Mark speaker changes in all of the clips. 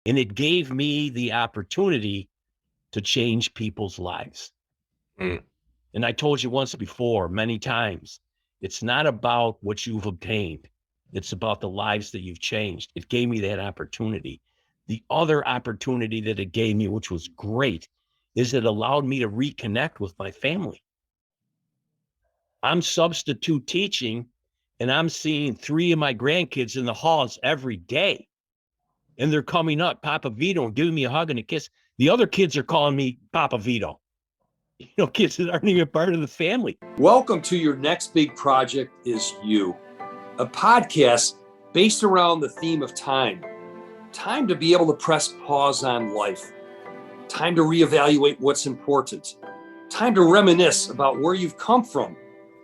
Speaker 1: And it gave me the opportunity to change people's lives. And I told you once before, many times, it's not about what you've obtained. It's about the lives that you've changed. It gave me that opportunity. The other opportunity that it gave me, which was great, is it allowed me to reconnect with my family. I'm substitute teaching, and I'm seeing 3 of my grandkids in the halls every day. And they're coming up, Papa Vito, and giving me a hug and a kiss. The other kids are calling me Papa Vito. Kids that aren't even part of the family.
Speaker 2: Welcome to Your Next Big Project is You, a podcast based around the theme of time. Time to be able to press pause on life. Time to reevaluate what's important. Time to reminisce about where you've come from,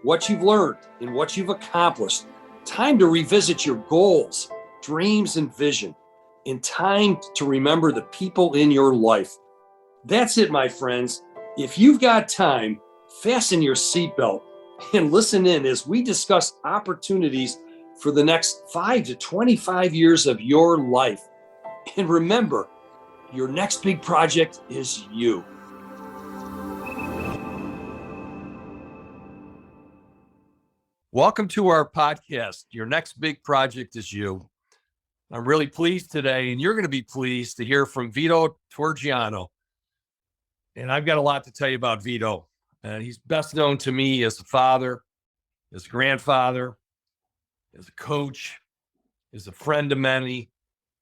Speaker 2: what you've learned, and what you've accomplished. Time to revisit your goals, dreams, and vision. And time to remember the people in your life. That's it, my friends. If you've got time, fasten your seatbelt and listen in as we discuss opportunities for the next 5 to 25 years of your life. And remember, your next big project is you.
Speaker 3: Welcome to our podcast. Your next big project is you. I'm really pleased today, and you're going to be pleased to hear from Vito Torregiano. And I've got a lot to tell you about Vito. He's best known to me as a father, as a grandfather, as a coach, as a friend of many.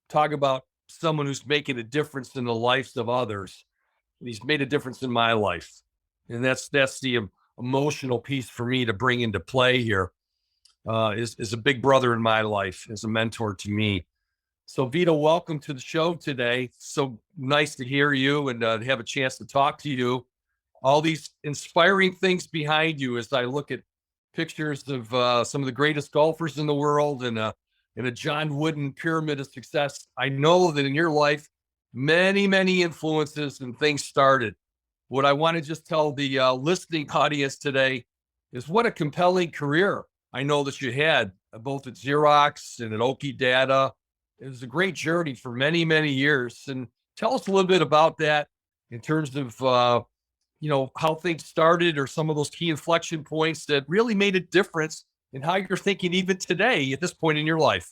Speaker 3: Talk about someone who's making a difference in the lives of others. And he's made a difference in my life. And that's the emotional piece for me to bring into play here. Is a big brother in my life, as a mentor to me. So Vito, welcome to the show today. So nice to hear you and have a chance to talk to you. All these inspiring things behind you as I look at pictures of some of the greatest golfers in the world and a John Wooden pyramid of success. I know that in your life, many, many influences and things started. What I want to just tell the listening audience today is what a compelling career I know that you had, both at Xerox and at Oki Data. It was a great journey for many, many years. And tell us a little bit about that in terms of, how things started or some of those key inflection points that really made a difference in how you're thinking even today at this point in your life.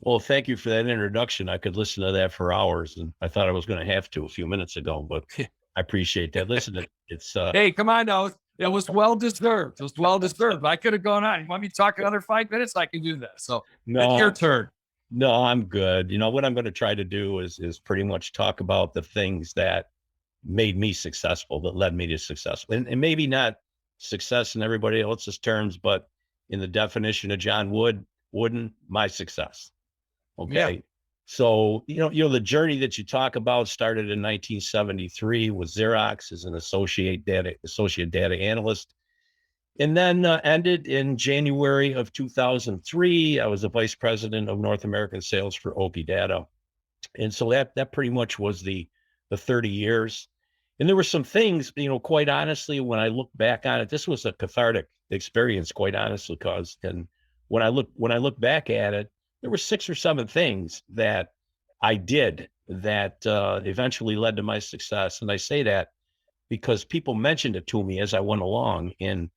Speaker 1: Well, thank you for that introduction. I could listen to that for hours, and I thought I was going to have to a few minutes ago, but I appreciate that. Listen, it's
Speaker 3: hey, come on now. It was well deserved. It was well deserved. I could have gone on. You want me to talk another 5 minutes? I can do that. So it's your turn.
Speaker 1: No, I'm good. What I'm going to try to do is pretty much talk about the things that made me successful, that led me to success. And maybe not success in everybody else's terms, but in the definition of John Wooden, my success. Okay. Yeah. So, the journey that you talk about started in 1973 with Xerox as an associate data analyst. And then ended in January of 2003. I was the vice president of North American sales for Oki Data. And so that pretty much was the 30 years. And there were some things, quite honestly, when I look back on it, this was a cathartic experience, quite honestly, and when I look back at it, there were 6 or 7 things that I did that eventually led to my success. And I say that because people mentioned it to me as I went along. And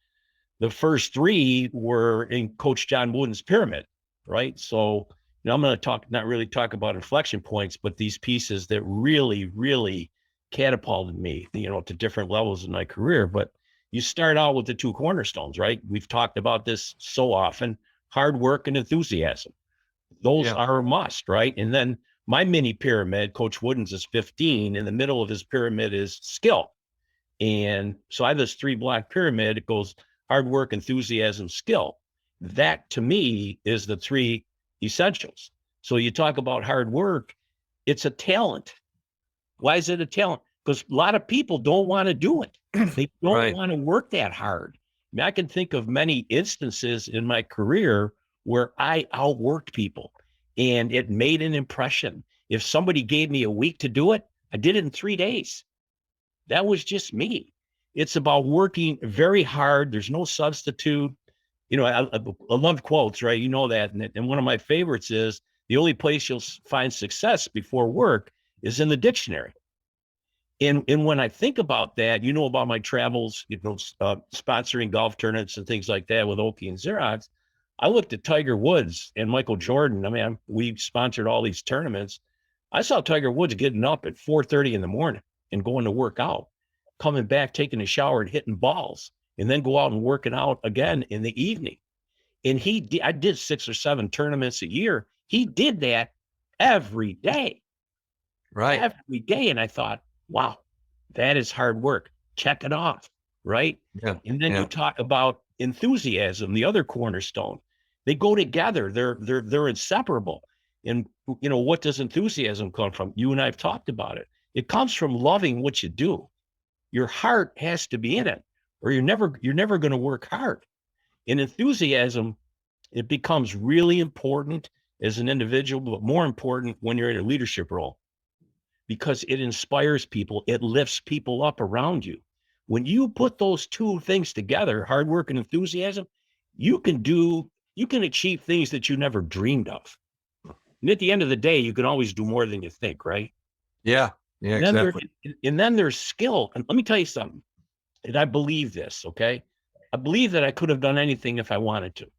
Speaker 1: the first 3 were in Coach John Wooden's pyramid, right? So I'm going to not really talk about inflection points, but these pieces that really, really catapulted me, to different levels in my career. But you start out with the 2 cornerstones, right? We've talked about this so often: hard work and enthusiasm. Those are a must, right? And then my mini pyramid, Coach Wooden's, is 15. In the middle of his pyramid is skill. And so I have this 3-block pyramid. It goes hard work, enthusiasm, skill. That to me is the 3 essentials. So you talk about hard work, it's a talent. Why is it a talent? Because a lot of people don't want to do it. They don't want to work that hard. I can think of many instances in my career where I outworked people and it made an impression. If somebody gave me a week to do it, I did it in 3 days. That was just me. It's about working very hard. There's no substitute. I love quotes, right? You know that. And one of my favorites is, The only place you'll find success before work is in the dictionary. And when I think about that, you know about my travels, sponsoring golf tournaments and things like that with Oki and Xerox. I looked at Tiger Woods and Michael Jordan. I mean, we sponsored all these tournaments. I saw Tiger Woods getting up at 4:30 in the morning and going to work out, coming back, taking a shower and hitting balls, and then go out and working out again in the evening. And I did 6 or 7 tournaments a year. He did that every day.
Speaker 3: Right.
Speaker 1: Every day. And I thought, wow, that is hard work. Check it off. Right.
Speaker 3: Yeah.
Speaker 1: And then you talk about enthusiasm, the other cornerstone. They go together. They're inseparable. And what does enthusiasm come from? You and I have talked about it. It comes from loving what you do. Your heart has to be in it, or you're never going to work hard. In enthusiasm, it becomes really important as an individual, but more important when you're in a leadership role, because it inspires people. It lifts people up around you. When you put those two things together, hard work and enthusiasm, you can achieve things that you never dreamed of. And at the end of the day, you can always do more than you think, right?
Speaker 3: Yeah. Yeah, exactly.
Speaker 1: And then there's skill. And let me tell you something. And I believe this, okay? I believe that I could have done anything if I wanted to.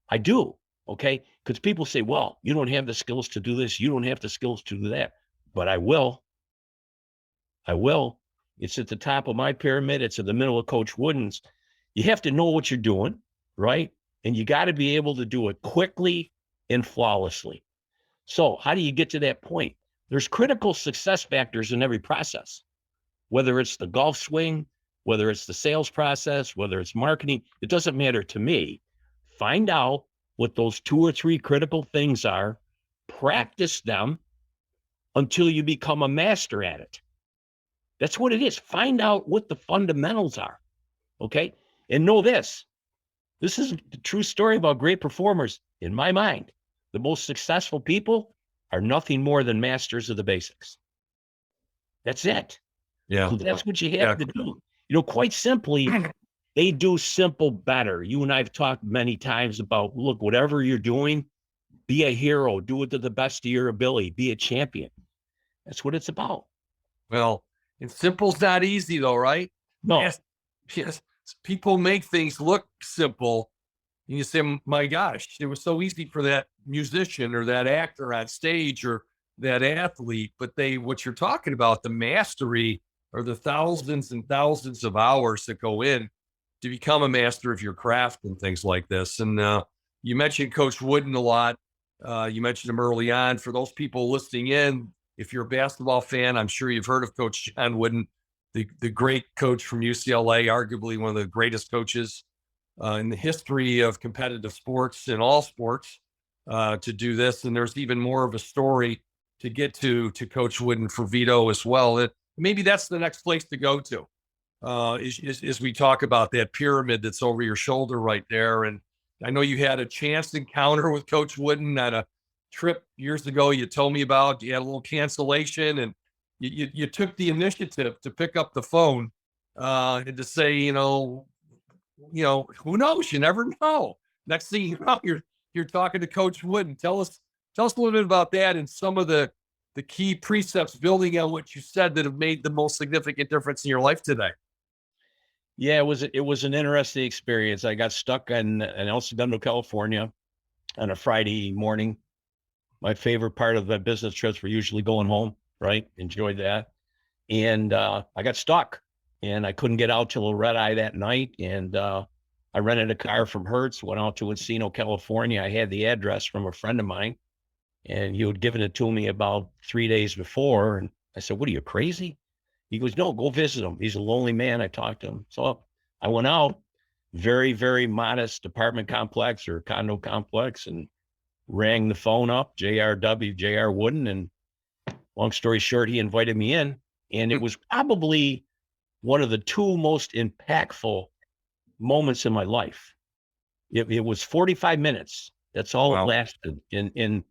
Speaker 1: I do, okay? Because people say, well, you don't have the skills to do this. You don't have the skills to do that. But I will. I will. It's at the top of my pyramid. It's in the middle of Coach Wooden's. You have to know what you're doing, right? And you got to be able to do it quickly and flawlessly. So how do you get to that point? There's critical success factors in every process, whether it's the golf swing, whether it's the sales process, whether it's marketing. It doesn't matter to me. Find out what those 2 or 3 critical things are, practice them until you become a master at it. That's what it is. Find out what the fundamentals are, okay? And know this. This is the true story about great performers. In my mind, the most successful people are nothing more than masters of the basics. That's it.
Speaker 3: Yeah.
Speaker 1: So that's what you have to do. Quite simply, they do simple better. You and I have talked many times about, look, whatever you're doing, be a hero, do it to the best of your ability, be a champion. That's what it's about.
Speaker 3: Well, and simple's not easy though, right?
Speaker 1: No.
Speaker 3: Yes. People make things look simple. And you say, my gosh, it was so easy for that musician or that actor on stage or that athlete. But what you're talking about, the mastery or the thousands and thousands of hours that go in to become a master of your craft and things like this. And you mentioned Coach Wooden a lot. You mentioned him early on. For those people listening in, if you're a basketball fan, I'm sure you've heard of Coach John Wooden, the great coach from UCLA, arguably one of the greatest coaches in the history of competitive sports and all sports to do this. And there's even more of a story to get to Coach Wooden for Vito as well. Maybe that's the next place to go to as we talk about that pyramid that's over your shoulder right there. And I know you had a chance encounter with Coach Wooden at a trip years ago you told me about. You had a little cancellation and you took the initiative to pick up the phone and to say, who knows? You never know. Next thing you know, you're talking to Coach Wooden. Tell us a little bit about that and some of the key precepts building on what you said that have made the most significant difference in your life today.
Speaker 1: Yeah, it was an interesting experience. I got stuck in El Segundo, California on a Friday morning. My favorite part of the business trips were usually going home, right? Enjoyed that. And I got stuck and I couldn't get out till a red eye that night. And I rented a car from Hertz, went out to Encino, California. I had the address from a friend of mine and he had given it to me about 3 days before. And I said, what are you, crazy? He goes, no, go visit him. He's a lonely man. I talked to him. So I went out, very, very modest apartment complex or condo complex, and rang the phone up, J.R. Wooden. And long story short, he invited me in. And it was probably one of the 2 most impactful moments in my life. It was 45 minutes. That's all it lasted. And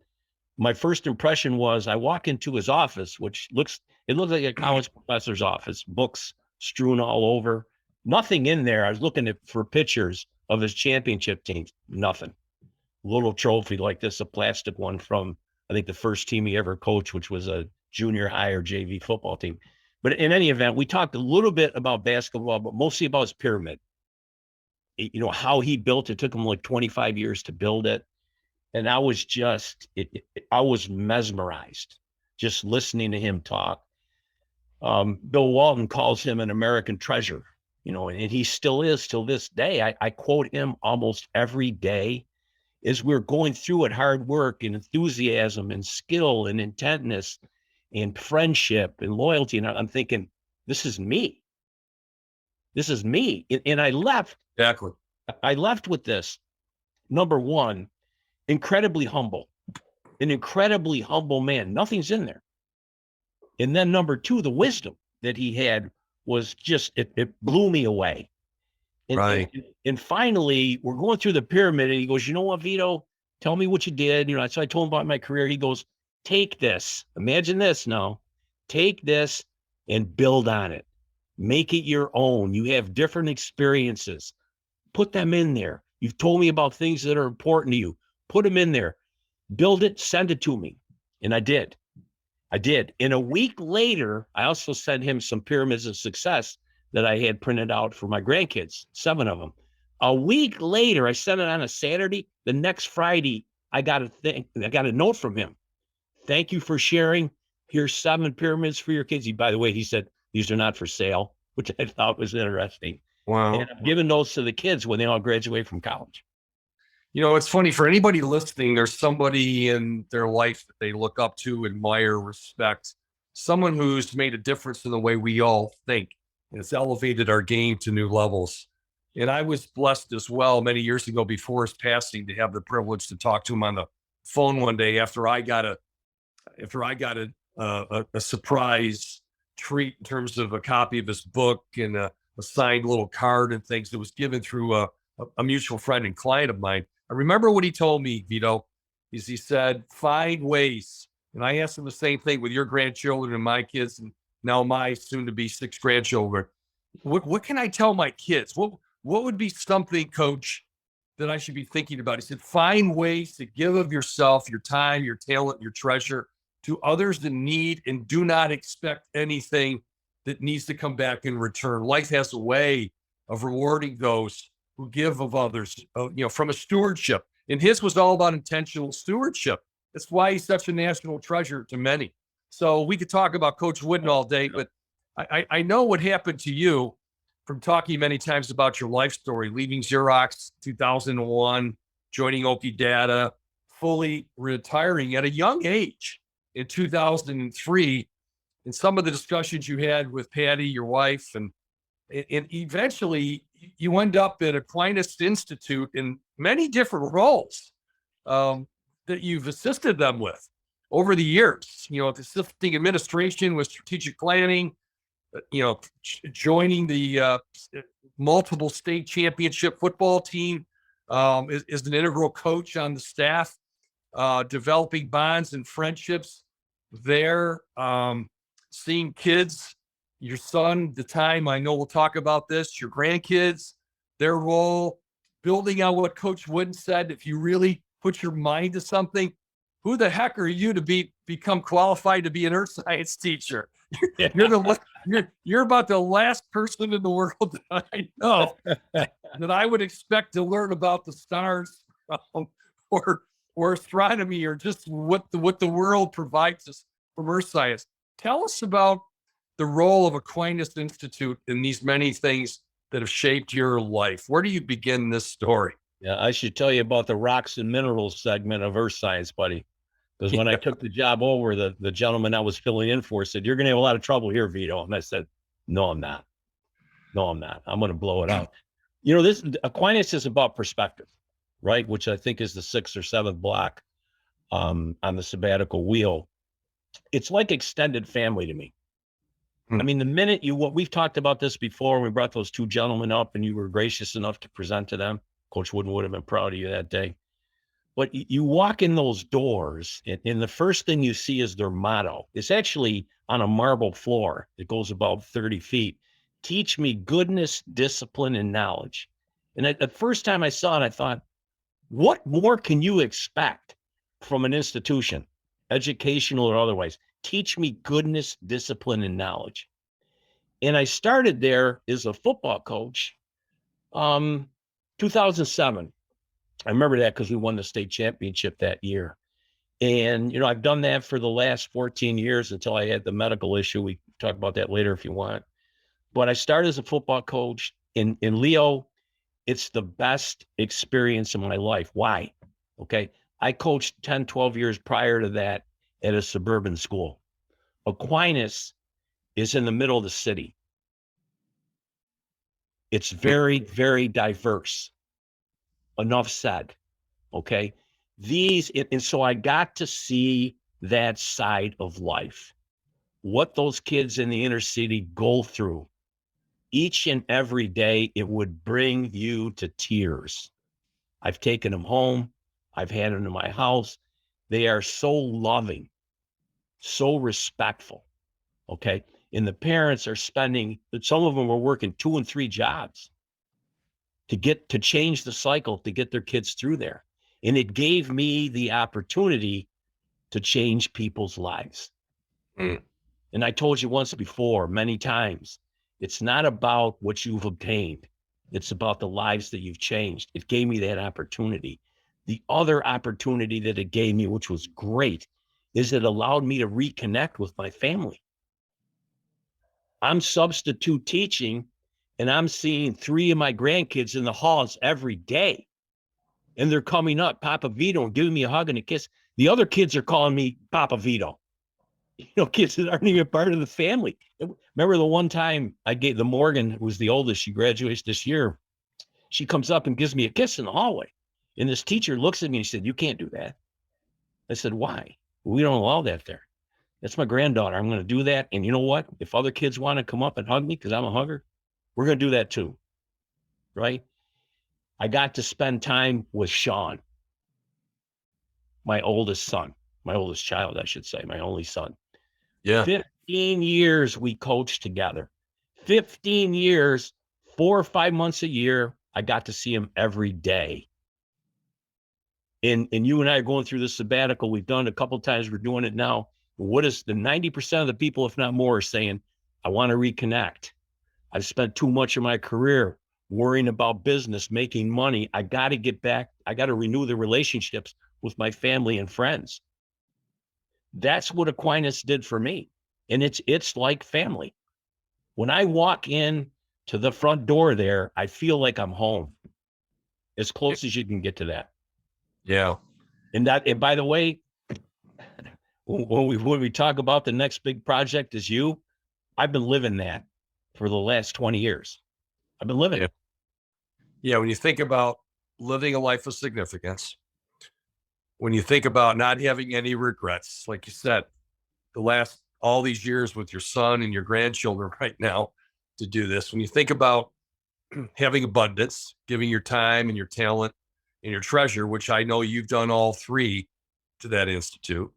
Speaker 1: my first impression was I walk into his office, which looked like a college professor's office, books strewn all over, nothing in there. I was looking for pictures of his championship teams, nothing. little trophy like this, a plastic one from, I think, the first team he ever coached, which was a junior high or JV football team. But in any event, we talked a little bit about basketball, but mostly about his pyramid. You know, how he built it. Took him like 25 years to build it. And I was just, I was mesmerized just listening to him talk. Bill Walton calls him an American treasure, you know, and he still is till this day. I quote him almost every day as we're going through it, hard work and enthusiasm and skill and intentness and friendship and loyalty. And I'm thinking, this is me. This is me. And I left.
Speaker 3: Exactly.
Speaker 1: I left with this. Number one, incredibly humble, an incredibly humble man. Nothing's in there. And then number two, the wisdom that he had was just, it blew me away. And,
Speaker 3: Right.
Speaker 1: and finally, we're going through the pyramid and he goes, you know what, Vito, tell me what you did. You know, so I told him about my career. He goes, take this. Imagine this now. Take this and build on it. Make it your own. You have different experiences. Put them in there. You've told me about things that are important to you. Put them in there. Build it, send it to me. And I did. And a week later, I also sent him some pyramids of success that I had printed out for my grandkids, 7 of them. A week later, I sent it on a Saturday. The next Friday, I got a note from him. Thank you for sharing. Here's 7 pyramids for your kids. By the way, he said, these are not for sale, which I thought was interesting.
Speaker 3: Wow.
Speaker 1: And I'm giving those to the kids when they all graduate from college.
Speaker 3: You know, it's funny for anybody listening, there's somebody in their life that they look up to, admire, respect, someone who's made a difference in the way we all think. And it's elevated our game to new levels. And I was blessed as well many years ago before his passing to have the privilege to talk to him on the phone one day after I got a surprise treat in terms of a copy of his book and a signed little card and things that was given through a mutual friend and client of mine. I remember what he told me, Vito, is he said, find ways. And I asked him the same thing with your grandchildren and my kids, and now my soon to be 6 grandchildren. What can I tell my kids? What would be something, Coach, that I should be thinking about? He said, find ways to give of yourself, your time, your talent, your treasure to others in need, and do not expect anything that needs to come back in return. Life has a way of rewarding those who give of others, from a stewardship. And his was all about intentional stewardship. That's why he's such a national treasure to many. So we could talk about Coach Wooden all day, but I know what happened to you from talking many times about your life story, leaving Xerox 2001, joining Oki Data, fully retiring at a young age in 2003, and some of the discussions you had with Patty, your wife, and eventually you end up at Aquinas Institute in many different roles that you've assisted them with over the years, assisting administration with strategic planning, joining the multiple state championship football team, is an integral coach on the staff, developing bonds and friendships there, seeing kids, your son, the time, I know we'll talk about this, your grandkids, their role, building out what Coach Wooden said. If you really put your mind to something, who the heck are you to become qualified to be an earth science teacher? You're about the last person in the world that I know that I would expect to learn about the stars or astronomy, or just what the world provides us from earth science. Tell us about the role of Aquinas Institute in these many things that have shaped your life. Where do you begin this story?
Speaker 1: Yeah, I should tell you about the rocks and minerals segment of earth science, buddy. Because when I took the job over, the gentleman I was filling in for said, you're going to have a lot of trouble here, Vito. And I said, no, I'm not. I'm going to blow it out. This Aquinas is about perspective, right? Which I think is the 6th or 7th block on the sabbatical wheel. It's like extended family to me. I mean, the minute we've talked about this before, we brought those 2 gentlemen up and you were gracious enough to present to them. Coach Wooden would have been proud of you that day. But you walk in those doors and the first thing you see is their motto. It's actually on a marble floor. It goes about 30 feet. Teach me goodness, discipline, and knowledge. And the first time I saw it, I thought, What more can you expect from an institution, educational or otherwise? Teach me goodness, discipline, and knowledge. And I started there as a football coach, 2007. I remember that because we won the state championship that year. And, I've done that for the last 14 years until I had the medical issue. We talk about that later if you want. But I started as a football coach in Leo. It's the best experience of my life. Why? Okay. I coached 10, 12 years prior to that at a suburban school. Aquinas is in the middle of the city. It's very, very diverse. Enough said. Okay. And so I got to see that side of life, what those kids in the inner city go through each and every day. It would bring you to tears. I've taken them home. I've had them in my house. They are so loving, so respectful. Okay. And the parents are some of them are working 2 and 3 jobs to change the cycle, to get their kids through there. And it gave me the opportunity to change people's lives. Mm. And I told you once before, many times, it's not about what you've obtained. It's about the lives that you've changed. It gave me that opportunity. The other opportunity that it gave me, which was great, is it allowed me to reconnect with my family. I'm substitute teaching, and I'm seeing 3 of my grandkids in the halls every day. And they're coming up, Papa Vito, and giving me a hug and a kiss. The other kids are calling me Papa Vito. Kids that aren't even part of the family. Remember the one time I gave the Morgan, who was the oldest, she graduates this year. She comes up and gives me a kiss in the hallway. And this teacher looks at me and she said, "You can't do that." I said, "Why?" "We don't allow that there. That's my granddaughter. I'm going to do that. And you know what? If other kids want to come up and hug me because I'm a hugger, we're going to do that too." Right? I got to spend time with Sean, my oldest child, I should say, my only son.
Speaker 3: Yeah.
Speaker 1: 15 years we coached together. 15 years, 4 or 5 months a year, I got to see him every day. And you and I are going through this sabbatical. We've done it a couple of times. We're doing it now. What is the 90% of the people, if not more, are saying, "I want to reconnect. I've spent too much of my career worrying about business, making money. I got to get back. I got to renew the relationships with my family and friends." That's what Aquinas did for me. And it's like family. When I walk in to the front door there, I feel like I'm home, as close as you can get to that.
Speaker 3: Yeah.
Speaker 1: And by the way, when we talk about the next big project is you, I've been living that for the last 20 years. I've been living it.
Speaker 3: Yeah. When you think about living a life of significance, when you think about not having any regrets, like you said, all these years with your son and your grandchildren right now to do this, when you think about having abundance, giving your time and your talent and your treasure, which I know you've done all 3 to that institute.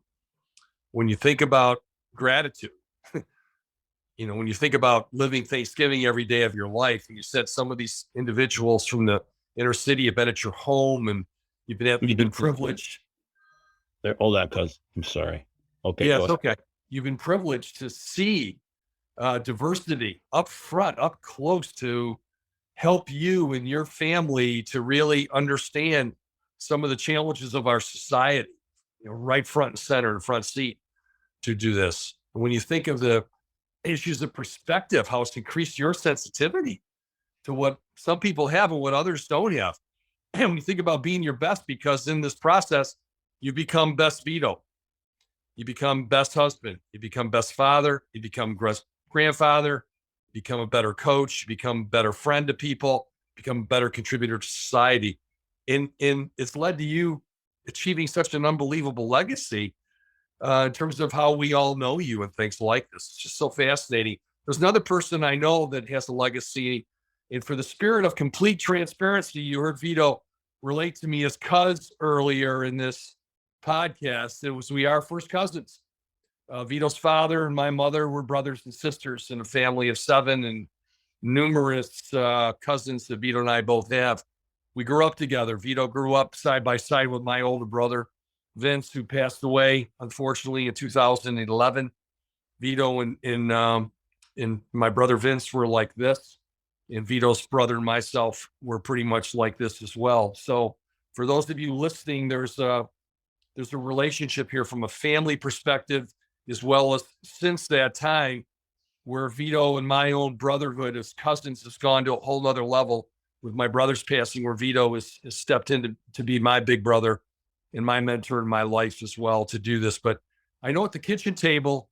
Speaker 3: When you think about gratitude, when you think about living Thanksgiving every day of your life, and you said some of these individuals from the inner city have been at your home and you've been privileged.
Speaker 1: Hold on, cuz I'm sorry. Okay.
Speaker 3: Yeah, it's okay. You've been privileged to see diversity up front, up close, to help you and your family to really understand some of the challenges of our society, right front and center and front seat to do this. When you think of the issues of perspective, how it's increased your sensitivity to what some people have and what others don't have. And when you think about being your best, because in this process, you become best Vito, you become best husband, you become best father, you become grandfather, you become a better coach, you become a better friend to people, become a better contributor to society. And it's led to you achieving such an unbelievable legacy in terms of how we all know you and things like this. It's just so fascinating. There's another person I know that has a legacy. And for the spirit of complete transparency, you heard Vito relate to me as cuz earlier in this podcast. We are first cousins. Vito's father and my mother were brothers and sisters in a family of 7, and numerous cousins that Vito and I both have. we grew up together. Vito grew up side by side with my older brother, Vince, who passed away, unfortunately, in 2011. Vito and my brother Vince were like this, and Vito's brother and myself were pretty much like this as well. So for those of you listening, there's a relationship here from a family perspective, as well as since that time where Vito and my own brotherhood as cousins has gone to a whole nother level with my brother's passing, where Vito has stepped in to be my big brother and my mentor in my life as well to do this. But I know at the kitchen table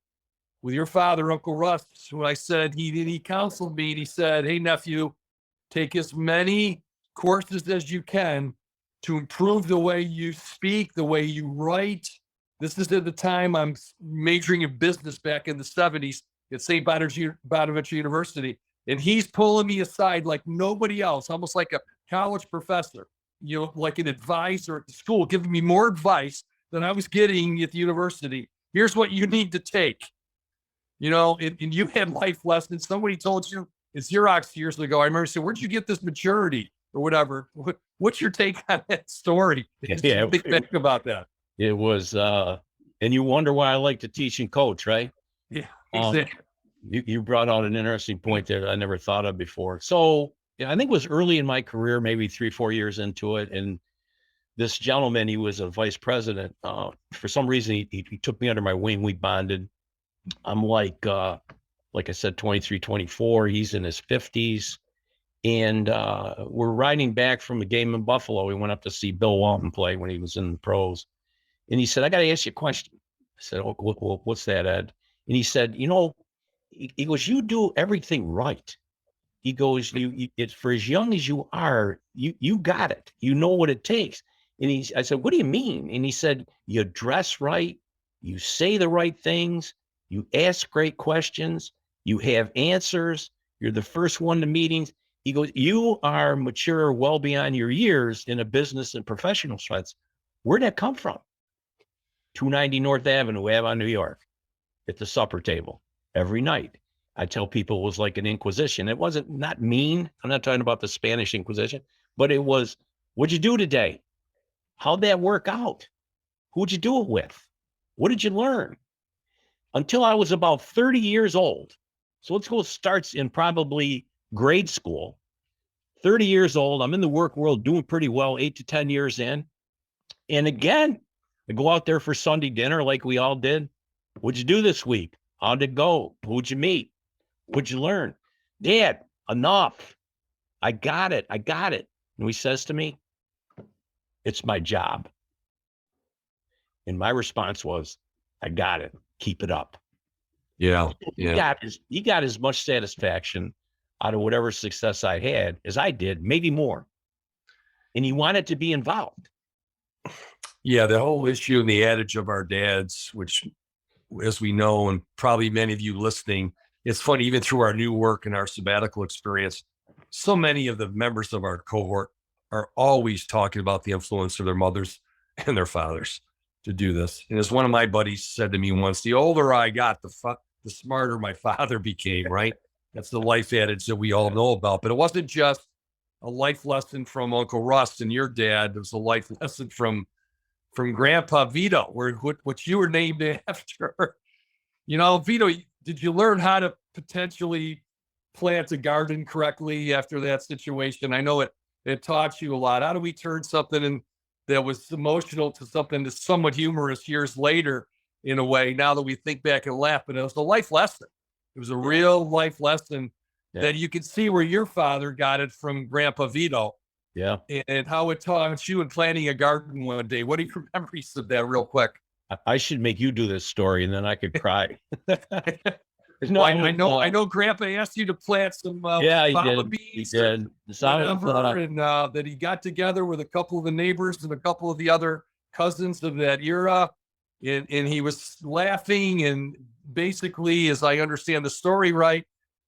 Speaker 3: with your father, Uncle Russ, who I said, he counseled me and he said, hey, nephew, take as many courses as you can to improve the way you speak, the way you write. This is at the time I'm majoring in business back in the 70s at St. Bonaventure University. And he's pulling me aside like nobody else, almost like a college professor, like an advisor at the school, giving me more advice than I was getting at the university. Here's what you need to take. And you had life lessons. Somebody told you at Xerox years ago. I remember saying, where'd you get this maturity or whatever? What's your take on that story?
Speaker 1: Yeah,
Speaker 3: think about that.
Speaker 1: It was, and you wonder why I like to teach and coach, right?
Speaker 3: Yeah, exactly.
Speaker 1: You brought out an interesting point there that I never thought of before. So I think it was early in my career, maybe 3-4 years into it. And this gentleman, he was a vice president. For some reason, he took me under my wing. We bonded. I'm like I said, 23, 24. He's in his 50s. And we're riding back from a game in Buffalo. We went up to see Bill Walton play when he was in the pros. And he said, I got to ask you a question. I said, oh, what's that, Ed? And he said, he goes, you do everything right. He goes, it's for as young as you are, you got it. You know what it takes. And I said, what do you mean? And he said, you dress right. You say the right things. You ask great questions. You have answers. You're the first one to meetings. He goes, you are mature well beyond your years in a business and professional sense. Where'd that come from? 290 North Avenue, Avon, New York, at the supper table every night. I tell people it was like an inquisition. It wasn't not mean. I'm not talking about the Spanish Inquisition, but it was, what'd you do today? How'd that work out? Who'd you do it with? What did you learn? Until I was about 30 years old. So let's go starts in probably grade school. 30 years old. I'm in the work world doing pretty well, 8 to 10 years in. And again, I go out there for Sunday dinner like we all did. What'd you do this week? How'd it go? Who'd you meet? What'd you learn? Dad, enough. I got it. And he says to me, it's my job. And my response was, I got it. Keep it up.
Speaker 3: Yeah.
Speaker 1: He got as much satisfaction out of whatever success I had as I did, maybe more. And he wanted to be involved.
Speaker 3: Yeah, the whole issue and the adage of our dads, which, as we know, and probably many of you listening, it's funny, even through our new work and our sabbatical experience, so many of the members of our cohort are always talking about the influence of their mothers and their fathers to do this. And as one of my buddies said to me once, the older I got, the smarter my father became, right? That's the life adage that we all know about. But it wasn't just a life lesson from Uncle Russ and your dad. It was a life lesson from Grandpa Vito, what you were named after. Vito, did you learn how to potentially plant a garden correctly after that situation? I know it taught you a lot. How do we turn something that was emotional to something that's somewhat humorous years later, in a way, now that we think back and laugh? But it was a life lesson. It was a real life lesson that you can see where your father got it from Grandpa Vito.
Speaker 1: Yeah.
Speaker 3: And how it taught you in planting a garden one day. What do you remember of that real quick?
Speaker 1: I should make you do this story and then I could cry.
Speaker 3: No, I know Grandpa asked you to plant some fava beans.
Speaker 1: He did.
Speaker 3: And that he got together with a couple of the neighbors and a couple of the other cousins of that era. And he was laughing. And basically, as I understand the story right,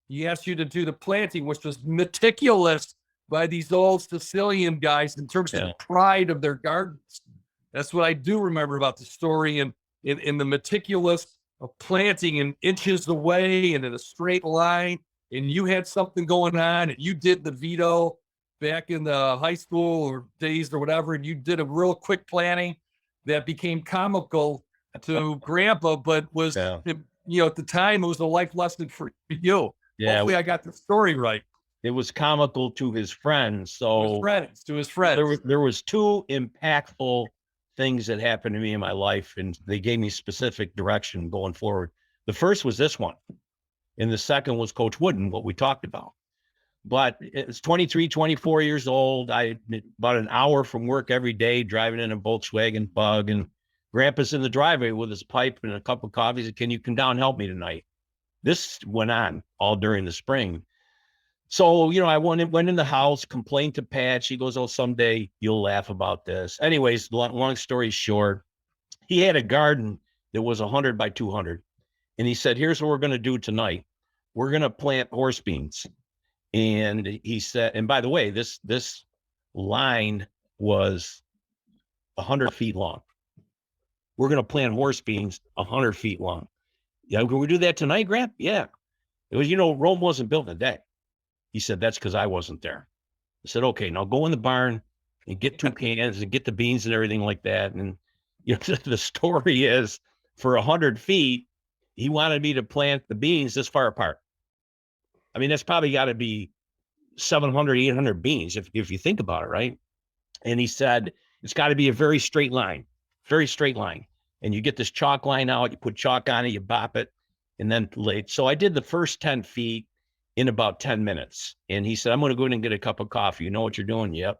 Speaker 3: he asked you to do the planting, which was meticulous by these old Sicilian guys in terms of the pride of their gardens. That's what I do remember about the story, and in the meticulous of planting in inches away and in a straight line. And you had something going on, and you did the Vito back in the high school or days or whatever, and you did a real quick planning that became comical to Grandpa, but was,
Speaker 1: Yeah.
Speaker 3: at the time, it was a life lesson for you.
Speaker 1: Yeah.
Speaker 3: Hopefully I got the story right.
Speaker 1: It was comical to his friends. So
Speaker 3: To his friends.
Speaker 1: there was two impactful things that happened to me in my life, and they gave me specific direction going forward. The first was this one, and the second was Coach Wooden, what we talked about. But it's 23, 24 years old. I about an hour from work every day, driving in a Volkswagen Bug, and Grandpa's in the driveway with his pipe and a cup of coffee. He said, "Can you come down and help me tonight?" This went on all during the spring. So, I went in the house, complained to Pat. She goes, "Oh, someday you'll laugh about this." Anyways, long story short, he had a garden that was 100 by 200. And he said, "Here's what we're going to do tonight. We're going to plant horse beans." And he said, and by the way, this line was 100 feet long. We're going to plant horse beans 100 feet long. "Yeah, can we do that tonight, Gramp?" "Yeah." It was, Rome wasn't built in a day. He said, "That's because I wasn't there." I said, "Okay, now go in the barn and get 2 cans and get the beans and everything like that." And the story is, for 100 feet, he wanted me to plant the beans this far apart. I mean, that's probably got to be 700, 800 beans if you think about it, right? And he said, it's got to be a very straight line. And you get this chalk line out, you put chalk on it, you bop it, and then late. So I did the first 10 feet in about 10 minutes. And he said, "I'm going to go in and get a cup of coffee. You know what you're doing?" "Yep."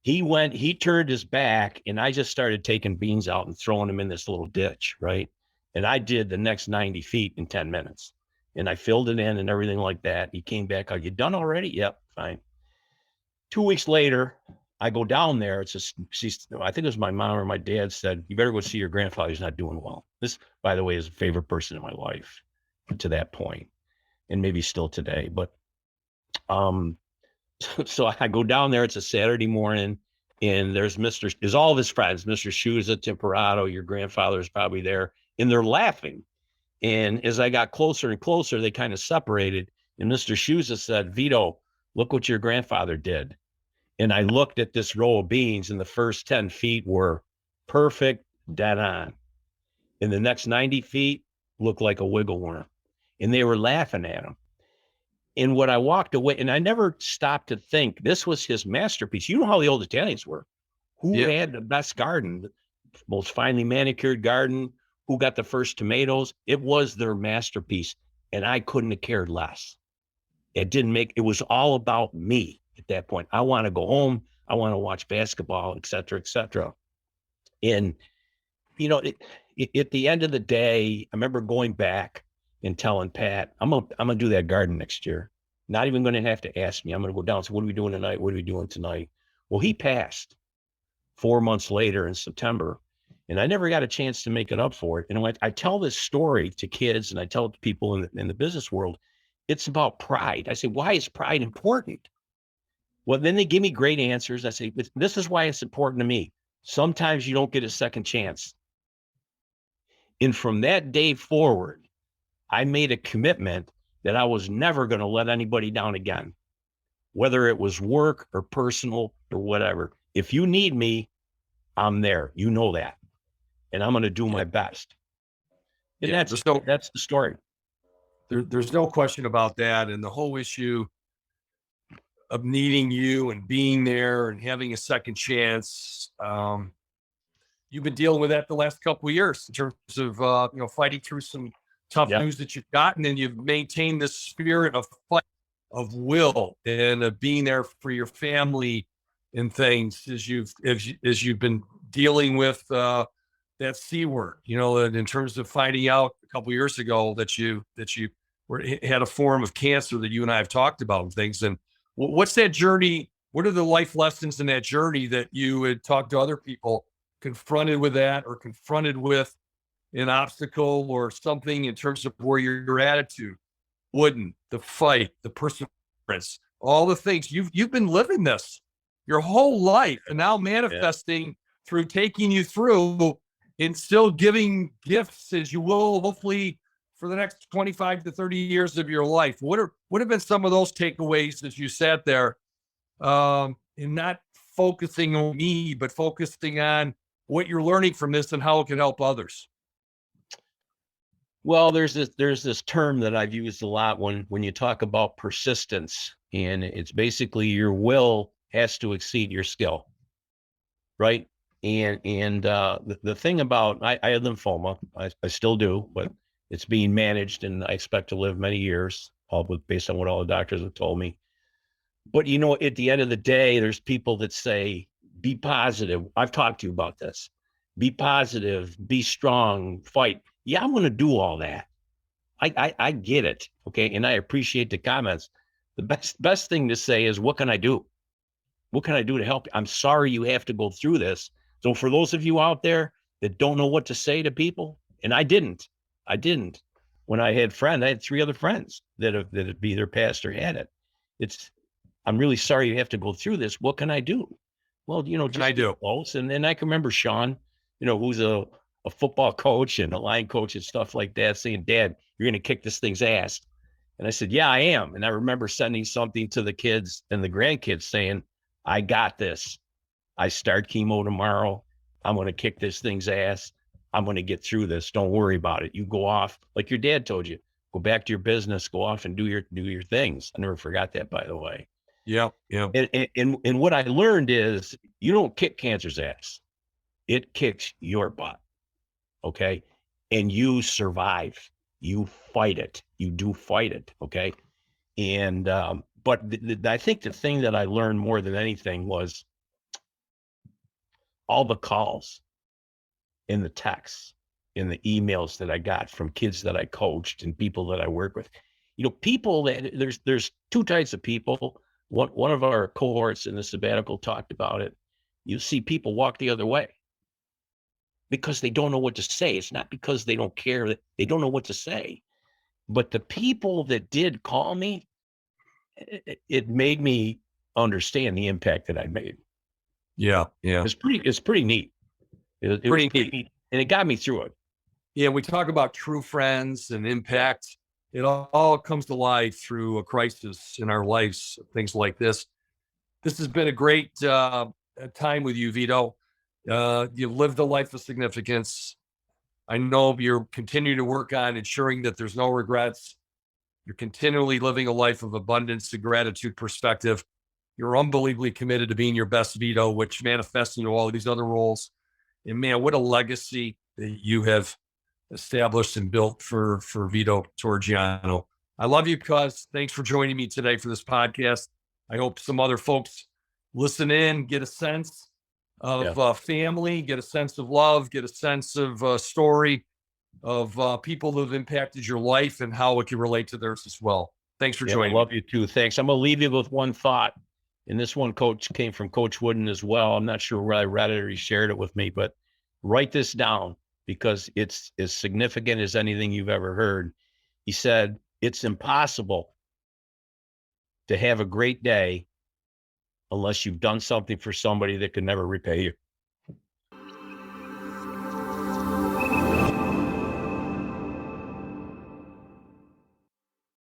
Speaker 1: He turned his back, and I just started taking beans out and throwing them in this little ditch, right? And I did the next 90 feet in 10 minutes. And I filled it in and everything like that. He came back, "Are you done already?" "Yep, fine." 2 weeks later, I go down there. I think it was my mom or my dad said, "You better go see your grandfather. He's not doing well." This, by the way, is a favorite person in my life to that point, and maybe still today. But so I go down there. It's a Saturday morning, and there's all of his friends, Mr. Schuza, Temperato, your grandfather is probably there, and they're laughing. And as I got closer and closer, they kind of separated. And Mr. Schuza said, "Vito, look what your grandfather did." And I looked at this row of beans, and the first 10 feet were perfect, dead on. And the next 90 feet looked like a wiggle worm. And they were laughing at him. And when I walked away, and I never stopped to think, this was his masterpiece. You know how the old Italians were. Who had the best garden, the most finely manicured garden, who got the first tomatoes? It was their masterpiece. And I couldn't have cared less. It was all about me at that point. I want to go home. I want to watch basketball, et cetera, et cetera. And, at the end of the day, I remember going back and telling Pat, I'm gonna do that garden next year. Not even going to have to ask me. I'm going to go down. So what are we doing tonight? What are we doing tonight? Well, he passed 4 months later in September, and I never got a chance to make it up for it. And I tell this story to kids, and I tell it to people in the business world, it's about pride. I say, why is pride important? Well, then they give me great answers. I say, this is why it's important to me. Sometimes you don't get a second chance. And from that day forward, I made a commitment that I was never going to let anybody down again, whether it was work or personal or whatever. If you need me, I'm there. You know that. And I'm going to do my best. And that's the story.
Speaker 3: There's no question about that. And the whole issue of needing you and being there and having a second chance. You've been dealing with that the last couple of years in terms of, fighting through some tough news that you've gotten, and you've maintained this spirit of fight, of will, and of being there for your family and things as you've been dealing with that C word, and in terms of finding out a couple of years ago that you had a form of cancer that you and I have talked about and things. And what's that journey? What are the life lessons in that journey that you had talked to other people confronted with that, or confronted with an obstacle or something in terms of where your attitude, Wooden, the fight, the perseverance, all the things you've been living this your whole life, and now manifesting through taking you through and still giving gifts as you will, hopefully for the next 25 to 30 years of your life. What have been some of those takeaways as you sat there and not focusing on me, but focusing on what you're learning from this and how it can help others?
Speaker 1: Well, there's this term that I've used a lot when you talk about persistence, and it's basically your will has to exceed your skill, right? And the thing about I had lymphoma, I still do, but it's being managed, and I expect to live many years, based on what all the doctors have told me. But at the end of the day, there's people that say, be positive. I've talked to you about this. Be positive, be strong, fight. Yeah, I'm going to do all that. I get it. Okay. And I appreciate the comments. The best thing to say is, what can I do? What can I do to help you? I'm sorry you have to go through this. So for those of you out there that don't know what to say to people, and I didn't. When I had friends, I had 3 other friends that have either passed or had it. I'm really sorry you have to go through this. What can I do? Well,
Speaker 3: Can I
Speaker 1: just
Speaker 3: do?
Speaker 1: get close. And then I can remember Sean, who's a football coach and a line coach and stuff like that, saying, Dad, you're going to kick this thing's ass. And I said, yeah, I am. And I remember sending something to the kids and the grandkids saying, I got this. I start chemo tomorrow. I'm going to kick this thing's ass. I'm going to get through this. Don't worry about it. You go off like your dad told you. Go back to your business. Go off and do your things. I never forgot that, by the way.
Speaker 3: Yeah.
Speaker 1: And what I learned is, you don't kick cancer's ass. It kicks your butt. Okay. And you survive. You fight it. You do fight it. Okay. And, but I think the thing that I learned more than anything was all the calls and the texts and the emails that I got from kids that I coached and people that I work with. People that there's 2 types of people. One of our cohorts in the sabbatical talked about it. You see people walk the other way because they don't know what to say. It's not because they don't care, that they don't know what to say. But the people that did call me, it made me understand the impact that I made.
Speaker 3: Yeah.
Speaker 1: It's pretty neat. It was
Speaker 3: Pretty
Speaker 1: pretty neat, and it got me through it.
Speaker 3: Yeah, we talk about true friends and impact. It all comes to life through a crisis in our lives, things like this. This has been a great time with you, Vito. You've lived a life of significance. I know you're continuing to work on ensuring that there's no regrets. You're continually living a life of abundance and gratitude perspective. You're unbelievably committed to being your best Vito, which manifests into all of these other roles. And man, what a legacy that you have established and built for Vito Torregiano. I love you, cuz. Thanks for joining me today for this podcast. I hope some other folks listen in, get a sense of family, get a sense of love, get a sense of story of people who have impacted your life and how it can relate to theirs as well. Thanks for joining
Speaker 1: I love you too. Thanks. I'm going to leave you with one thought. And this one, Coach, came from Coach Wooden as well. I'm not sure where I read it or he shared it with me, but write this down because it's as significant as anything you've ever heard. He said, it's impossible to have a great day unless you've done something for somebody that could never repay you.